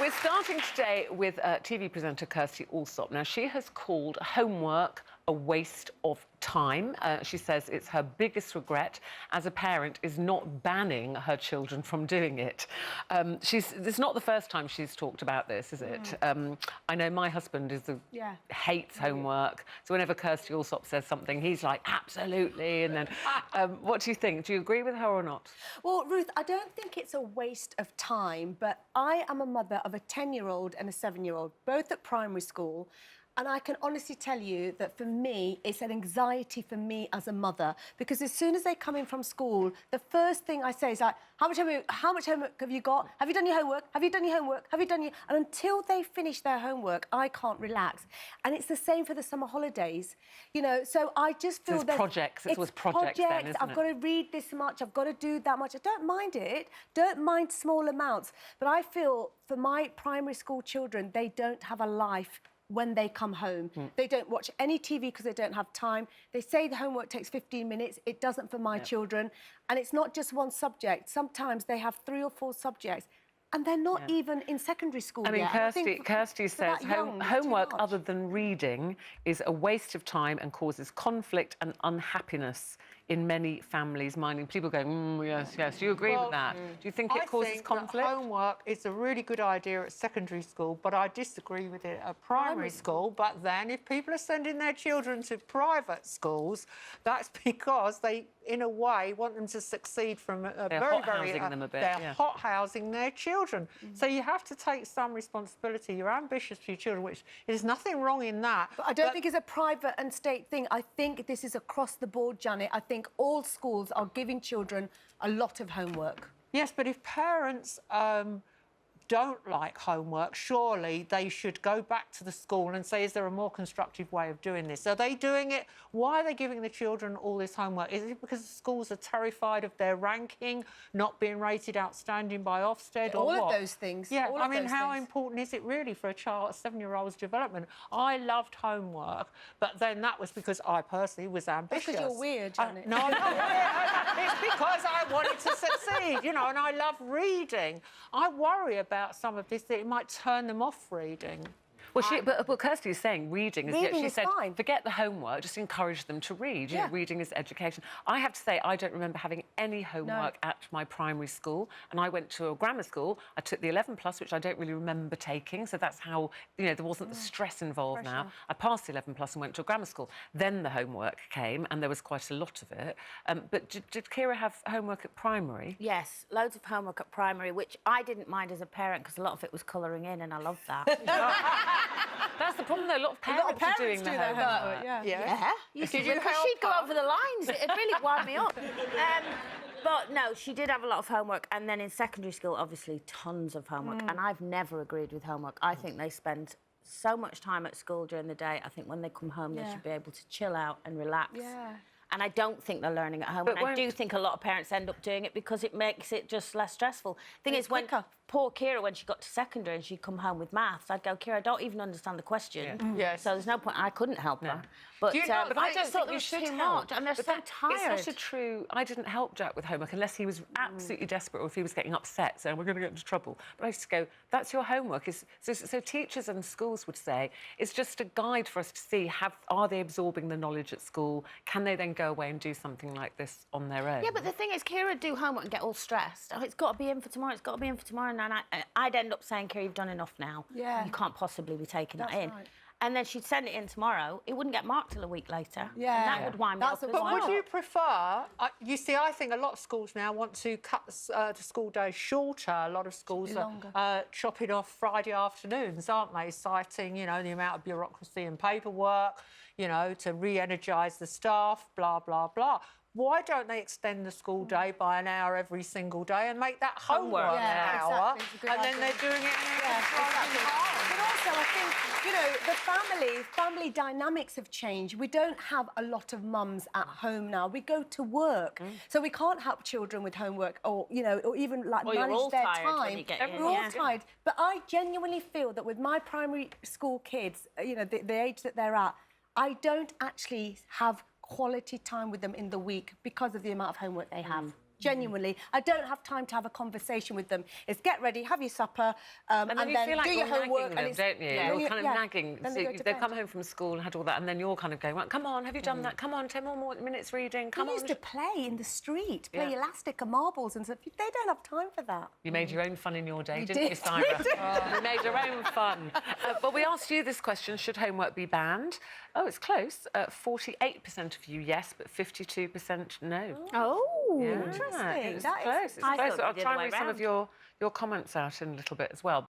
We're starting today with TV presenter Kirstie Allsopp. Now, she has called homework a waste of time. She says it's her biggest regret as a parent is not banning her children from doing it. It's not the first time she's talked about this, is it? I know my husband hates homework. So whenever Kirstie Allsopp says something, he's like, absolutely. And then, what do you think? Do you agree with her or not? Well, Ruth, I don't think it's a waste of time, but I am a mother of a 10-year-old and a 7-year-old, both at primary school. And I can honestly tell you that for me, it's an anxiety for me as a mother, because as soon as they come in from school, the first thing I say is like, how much homework have you got? Have you done your homework? Have you done your homework? Have you done your... And until they finish their homework, I can't relax. And it's the same for the summer holidays. You know, so I just feel that... projects. It was projects then, isn't it? I've got to read this much. I've got to do that much. I don't mind it. Don't mind small amounts. But I feel for my primary school children, they don't have a life when they come home. They don't watch any TV because they don't have time. They say the homework takes 15 minutes. It doesn't for my children. And it's not just one subject. Sometimes they have 3 or 4 subjects. And they're not even in secondary school yet. Kirstie says homework other than reading is a waste of time and causes conflict and unhappiness in many families' mind. People go, yes. Do you agree with that? Do you think it causes conflict? That homework is a really good idea at secondary school, but I disagree with it at primary school. But then if people are sending their children to private schools, that's because they, in a way, want them to succeed from a they're hot-housing them a bit. They're hot-housing their children. So you have to take some responsibility. You're ambitious for your children, which there's nothing wrong in that. But I don't think it's a private and state thing. I think this is across the board, Janet. I think all schools are giving children a lot of homework. Yes, but if parents don't like homework, surely they should go back to the school and say, is there a more constructive way of doing this? Are they doing it? Why are they giving the children all this homework? Is it because the schools are terrified of their ranking, not being rated outstanding by Ofsted, or what? All of those things. Yeah, I mean, how important is it really for a child, a 7-year-old's development? I loved homework, but then that was because I personally was ambitious. Because you're weird, Janet. No, I'm not weird. It's because I wanted to succeed, you know, and I love reading. I worry about some of this, that it might turn them off reading. Well, Kirstie is saying reading is... Reading she is said, fine. Forget the homework, just encourage them to read. You know, reading is education. I have to say, I don't remember having any homework at my primary school, and I went to a grammar school. I took the 11+, which I don't really remember taking, so that's how, you know, there wasn't the stress involved now. I passed the 11+ and went to a grammar school. Then the homework came, and there was quite a lot of it. But did Kira have homework at primary? Yes, loads of homework at primary, which I didn't mind as a parent, because a lot of it was colouring in, and I loved that. That's the problem, though. A lot of parents are doing their homework. Yeah. She'd go over the lines. It really wound me up. But no, she did have a lot of homework, and then in secondary school, obviously, tons of homework. And I've never agreed with homework. I think they spend so much time at school during the day. I think when they come home, they should be able to chill out and relax. And I don't think they're learning at home. And I do think a lot of parents end up doing it because it makes it just less stressful. Thing is, when poor Kira, when she got to secondary and she'd come home with maths, I'd go, Kira, I don't even understand the question. So there's no point. I couldn't help her. But I just thought you should help. And they're so tired. It's not a true... I didn't help Jack with homework unless he was absolutely desperate or if he was getting upset, saying, we're going to get into trouble. But I used to go, that's your homework. So teachers and schools would say, it's just a guide for us to see, are they absorbing the knowledge at school? Can they then go away and do something like this on their own? Yeah, but the thing is, Kira would do homework and get all stressed. Oh, it's got to be in for tomorrow, it's got to be in for tomorrow. And I'd end up saying, Kira, you've done enough now. You can't possibly be taking that in. And then she'd send it in tomorrow. It wouldn't get marked till a week later. And that would wind me up as well. But would you prefer... you see, I think a lot of schools now want to cut the school day shorter. A lot of schools are chopping off Friday afternoons, aren't they? Citing, you know, the amount of bureaucracy and paperwork, you know, to re-energise the staff, blah, blah, blah. Why don't they extend the school day by an hour every single day and make that homework an hour? And then they're doing it in But also, I think, you know, the family dynamics have changed. We don't have a lot of mums at home now. We go to work. So we can't help children with homework or, you know, or even, like, manage their time. We're all tired. But I genuinely feel that with my primary school kids, you know, the age that they're at, I don't actually have quality time with them in the week because of the amount of homework they have. Genuinely. I don't have time to have a conversation with them. It's get ready, have your supper, and then you feel like do you're your homework. nagging them, don't you? Yeah. You're kind of nagging. Then So they go to they've bed. come home from school and had all that, and then you're kind of going, well, come on, have you done that? Come on, 10 more minutes reading. Come We on. used to play in the street, play Yeah. elastic and marbles and stuff. They don't have time for that. You made your own fun in your day, We didn't you, did. Syra? You made your own fun. But we asked you this question, should homework be banned? Oh, it's close. 48% of you, yes, but 52% no. Oh. Yeah, Interesting. It's That is close. It's I close. thought I'll the try other and way read some of your comments out in a little bit as well.